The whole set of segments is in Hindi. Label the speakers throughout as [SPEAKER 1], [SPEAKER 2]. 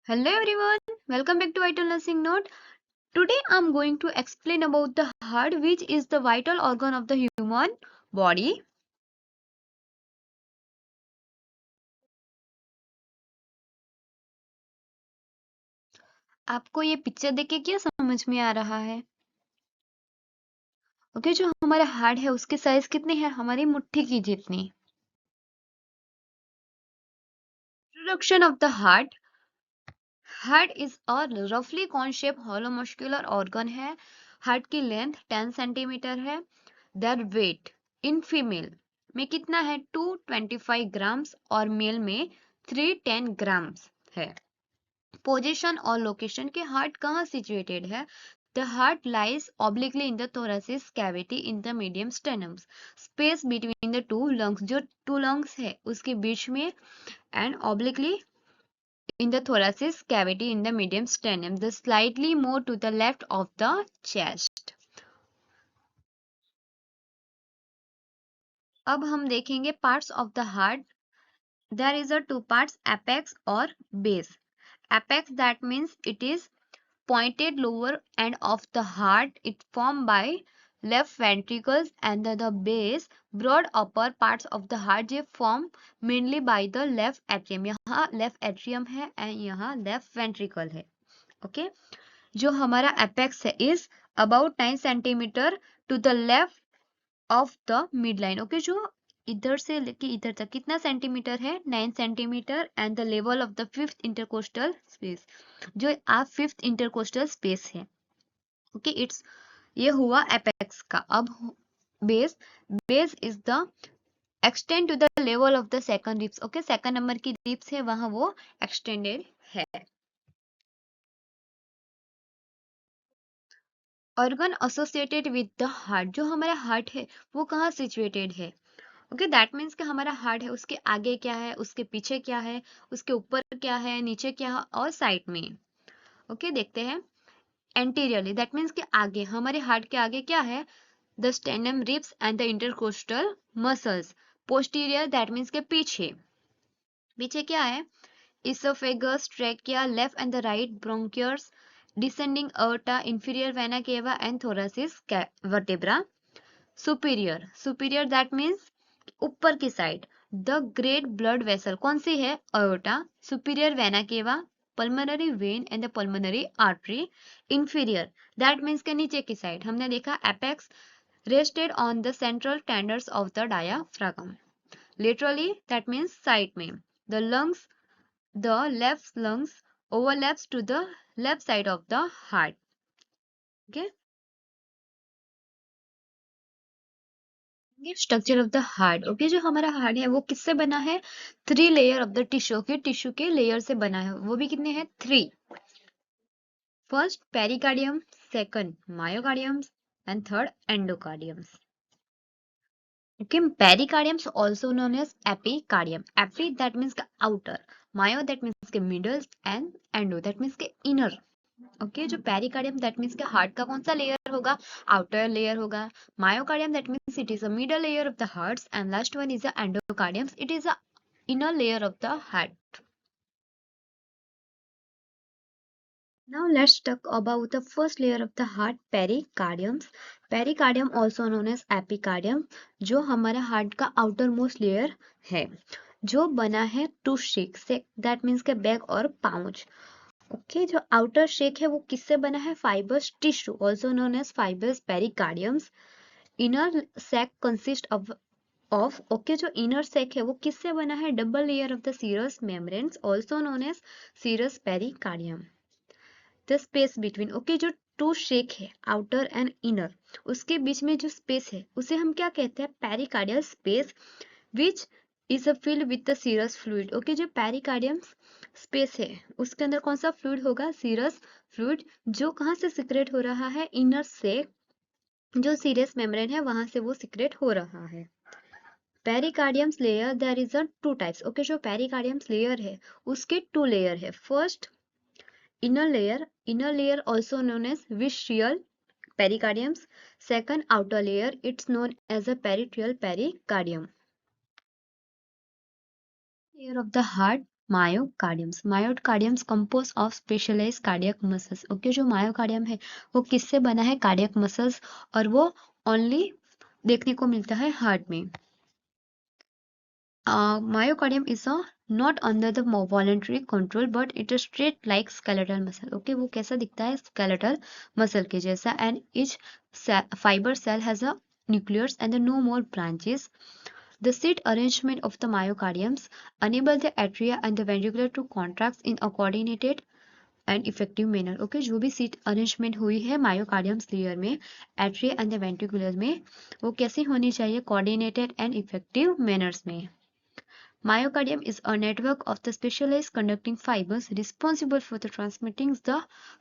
[SPEAKER 1] Hello everyone, welcome back to Vital Nursing Note. Today I'm going to explain about the heart, which is the vital organ of the human body. आपको ये पिक्चर देख के क्या समझ में आ रहा है? ओके, जो हमारा हार्ट है उसकी साइज कितनी है? हमारी मुट्ठी की जितनी. Introduction of the heart. Heart is a roughly cone shaped hollow muscular organ है. हार्ट की लेंथ 10 सेंटीमीटर है. Their weight in female में कितना है? 225 ग्राम्स और मेल में 310 ग्राम्स है. पोजीशन और लोकेशन के हार्ट कहाँ सिचुएटेड है? The heart lies obliquely in the thoracic cavity in the medium sternum. Space between the two lungs, जो टू लंग्स है उसके बीच में, and obliquely in the thoracic cavity in the medium sternum, the slightly more to the left of the chest. अब हम देखेंगे parts of the heart. There is a two parts, apex और base. Apex, that means it is pointed lower end of the heart. It formed by left ventricles, and the base broad upper parts of the heart J form mainly by the left atrium. यहाँ left atrium है and यहाँ left ventricle है. Okay, जो हमारा apex है is about 9 centimetre to the left of the midline. Okay, जो इधर से लेके इधर तक कितना सेंटीमीटर है? 9 centimetre. And the level of the fifth intercostal space, जो आप फिफ्थ इंटरकोस्टल स्पेस है. ओके, इट्स ये हुआ एपेक्स का. अब base. Base is the extend to the level of the second ribs. Okay, second number की रिप्स है वहां वो एक्सटेंडेड है. Organ associated with the heart, जो हमारा हार्ट है वो कहाँ सिचुएटेड है? ओके, दैट मीन्स कि हमारा हार्ट है उसके आगे क्या है, उसके पीछे क्या है, उसके ऊपर क्या है, नीचे क्या है और साइड में. ओके, देखते हैं. एंटीरियरली, दैट मीन्स कि आगे, हमारे हार्ट के आगे क्या है? The sternum ribs and the intercostal muscles. Posterior, that means के पीछे. पीछे क्या है? Oesophagus, trachea, left and the right bronchi, descending aorta, inferior vena cava and thoracic vertebra. Superior. Superior, that means ऊपर की side. The great blood vessel कौन सी है? Aorta. Superior vena cava, pulmonary vein and the pulmonary artery. Inferior, that means के नीचे की साइड. हमने देखा apex rested on the central tendons of the diaphragm. Laterally, that means side में. The lungs, the left lungs overlaps to the left side of the heart. Okay, structure of the heart. Okay, जो हमारा हार्ट है वो किससे बना है? 3 लेयर ऑफ द टिश्यू. के टिश्यू के लेयर से बना है. वो भी कितने हैं? 3. First pericardium, second myocardium and third endocardium. Okay, pericardium also known as epicardium. Epi, that means का आउटर. मायो, दैट मीन्स के middle. And endo, that means के इनर. ओके, जो पेरिकार्डियम दैट मीन्स के हार्ट का कौन सा लेयर होगा? आउटर लेयर होगा. Myocardium that means it is a middle layer of the heart. And last one is a endocardium, it is a inner layer of the heart. Now let's talk about the first layer of the heart, pericardium. Pericardium also known as epicardium, जो हमारा हार्ट का आउटर मोस्ट लेयर है, जो बना है टू शेक से, दैट मीन्स के बैक और पाउच. ओके, जो आउटर शेक है वो किससे बना है? Fibrous tissue, also known as fibrous pericardiums. Inner sac consist of. Okay, जो इनर सैक है वो किससे बना है? Double layer of the serous membranes, also known as serous pericardium. The space between. Okay, जो टू शेक है आउटर एंड इनर, उसके बीच में जो स्पेस है उसे हम क्या कहते हैं? Pericardial space, which is a filled with the serous fluid. Okay, जो पेरिकार्डियम स्पेस है उसके अंदर कौन सा फ्लूइड होगा? सीरस फ्लूइड, जो कहाँ से सिक्रेट हो रहा है? इनर से, जो सीरस मेम्ब्रेन है वहां से वो सिक्रेट हो रहा है. Pericardiums layer, there is a two types. Okay, जो पेरिकार्डियम्स लेयर है उसके 2 लेयर है. First inner layer also known as visceral pericardium. Second, outer layer, it's known as a peritoneal pericardium. Layer of the heart. Myocardiums myocardiums compose of specialised cardiac muscles. Okay, जो मायोकार्डियम है वो किससे बना है? कार्डियक मसल्स, और वो ओनली देखने को मिलता है हार्ट में। Myocardium is a not under the voluntary control but it is straight like skeletal muscle. Okay, वो कैसा दिखता है? skeletal muscle के जैसा, and each fiber cell has a nucleus and no more branches. The seat arrangement of the myocardiums enable the atria and the ventricular to contract in a coordinated and effective manner. Okay, जो भी सीट अरेंजमेंट हुई है मायोकार्डियम लेयर में, एट्रिया एंड द वेंट्रिकुलर में, वो कैसी होनी चाहिए? कोऑर्डिनेटेड एंड इफेक्टिव मैनर्स में। Myocardium is a network of the specialized conducting fibers responsible for the transmitting the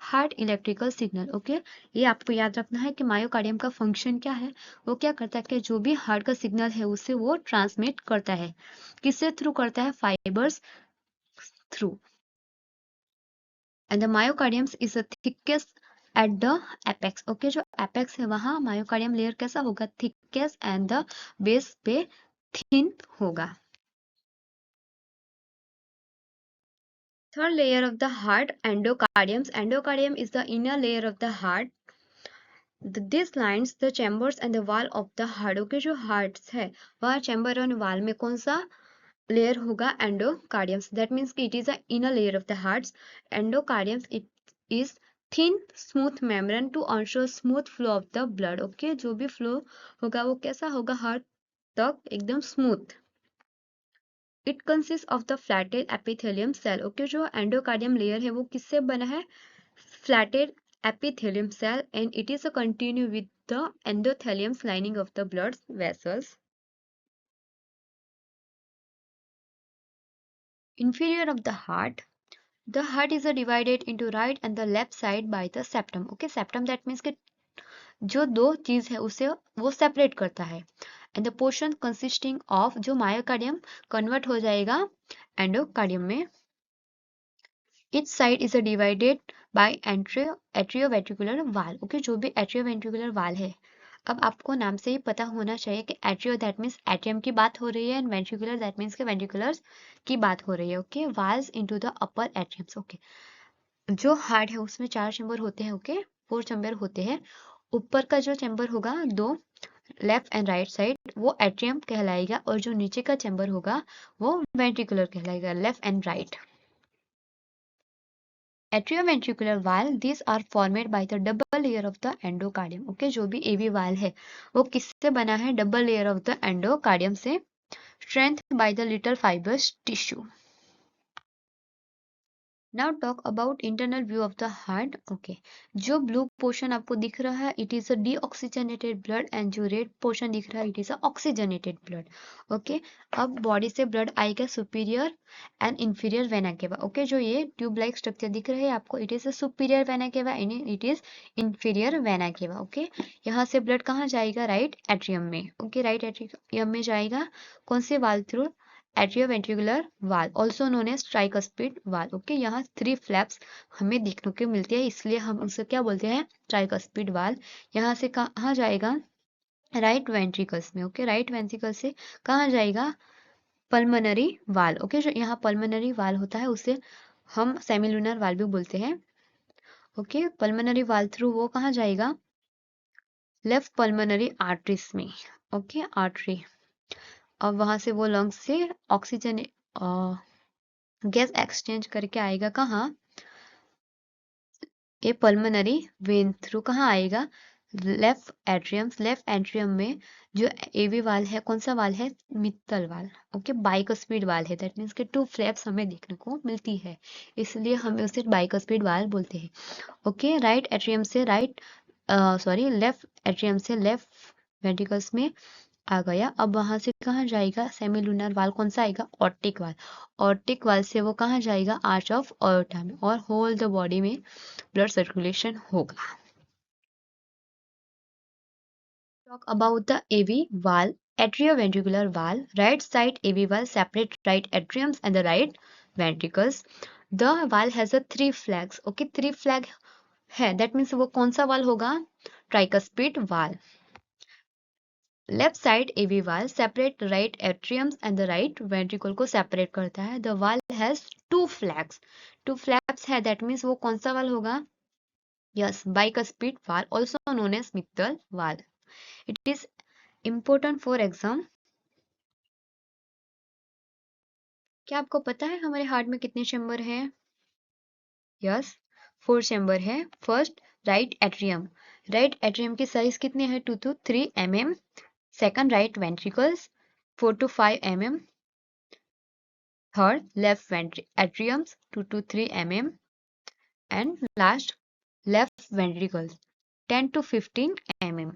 [SPEAKER 1] heart electrical signal. Okay, ये आपको याद रखना है कि मायोकार्डियम का फंक्शन क्या है। वो क्या करता है कि जो भी हार्ट का सिग्नल है उसे वो ट्रांसमिट करता है। किससे थ्रू करता है? Fibres through. And the myocardium is the thickest at the apex. Okay, जो एपेक्स है वहां मायोकार्डियम लेयर कैसा होगा? थिकेस्ट, एंड द बेस पे थिन होगा। Third layer of the heart, endocardium. Endocardium is the inner layer of the heart. This lines the chambers and the wall of the heart. Okay, जो hearts है वह chamber और wall में कौन सा layer होगा? Endocardium. That means कि it is the inner layer of the hearts. Endocardium it is thin smooth membrane to ensure smooth flow of the blood. Okay, जो भी flow होगा वो कैसा होगा? heart तक एकदम smooth. It consist of the flattened epithelium cell. Okay, जो एंडोकार्डियम लेयर है वो किससे बना है? Flattened epithelium cell, and it is a continue with the endothelium lining of the blood vessels. Inferior of the heart is divided into right and the left side by the septum. Okay, septum that means कि जो दो चीज है उसे वो सेपरेट करता है। And the portion consisting of जो मायोकार्डियम कन्वर्ट हो जाएगा एंडोकार्डियम में। Each side is divided by atrioventricular wall. Okay, जो भी atrioventricular wall है, अब आपको नाम से ही पता होना चाहिए कि एट्रियो दैट मीन्स एट्रियम की बात हो रही है, एंड वेंट्रिकुलर दैट मीन्स के वेंट्रिकुलर्स की बात हो रही है। Okay, walls into the upper atriums. Okay, जो हार्ट है उसमें 4 चैम्बर होते हैं। ओके, 4 चैम्बर होते हैं। ऊपर का जो चैम्बर होगा दो, लेफ्ट एंड राइट साइड, वो एट्रियम कहलाएगा, और जो नीचे का चैम्बर होगा वो वेंट्रिकुलर कहलाएगा, left and right. Atrioventricular valve, these are formed by the double layer of the endocardium. Okay, जो भी AV valve है वो किससे बना है? Double layer of the endocardium से, strengthened by the little fibrous tissue. Now talk about internal view of the heart. Okay, जो blue portion आपको दिख रहा है it is a deoxygenated blood, and जो red portion दिख रहा है it is a oxygenated blood. Okay, अब body से blood आएगा superior and inferior vena cava. Okay, जो ये tube like structure दिख रहा है आपको it is a superior vena cava and it is inferior vena cava. Okay, यहाँ से blood कहाँ जाएगा? right atrium में. Okay, right atrium में जाएगा कौन से valve through? Atrioventricular valve, also known as tricuspid valve. Okay, यहाँ 3 फ्लैप्स हमें देखने को मिलती है, इसलिए हम उसे क्या बोलते हैं? ट्राइकस्पिड वाल। यहाँ से कहाँ जाएगा? राइट वेंट्रिकल्स में। ओके, राइट वेंट्रिकल से कहाँ जाएगा? पल्मोनरी वाल। ओके, जो यहाँ पल्मोनरी वाल होता है उसे हम सेमिलुनर वाल भी बोलते हैं। ओके, पल्मोनरी वाल थ्रू वो कहाँ जाएगा? लेफ्ट पल्मोनरी आर्टरीज में। Okay, artery. अब वहां से वो लंग्स से ऑक्सीजन गैस एक्सचेंज करके आएगा कहाँ? ये पल्मोनरी वेन थ्रू कहाँ आएगा? Left atrium. लेफ्ट एट्रियम में जो एवी वाल है कौन सा वाल है? मित्तल वाल। ओके, बाइकस्पिड वाल है, दैट मीन्स के 2 फ्लैप्स हमें देखने को मिलती है, इसलिए हम उसे बाइकस्पिड वाल बोलते हैं। ओके, राइट एट्रियम से लेफ्ट एट्रियम से लेफ्ट वेंट्रिकल्स में आ गया। अब वहां से कहाँ जाएगा? सेमिलुनर वाल कौन सा आएगा? ऑर्टिक वाल। ऑर्टिक वाल से वो कहाँ जाएगा? आर्च ऑफ ऑर्टा में, और होल द बॉडी में ब्लड सर्कुलेशन होगा। टॉक अबाउट द एवी वाल, atrioventricular valve. Right side AV valve separate right atriums and the right ventricles. The valve has a 3 flags. Okay, 3 flag है, that means वो कौन सा वाल होगा? ट्राइकस्पिड वाल। Left side AV valve separate right atriums and the right ventricle को सेपरेट करता है। The valve has two flaps है, दैट मीन्स वो कौन सा वाल होगा? Yes, bicuspid valve, also known as mitral valve. It is important for exam. क्या आपको पता है हमारे हार्ट में कितने चैम्बर हैं? यस, 4 चैम्बर है. फर्स्ट, राइट एट्रियम की साइज कितनी है? 2 to 3 mm. Second, right ventricles 4 to 5 mm. Third, left atriums 2 to 3 mm. And last, left ventricles 10 to 15 mm.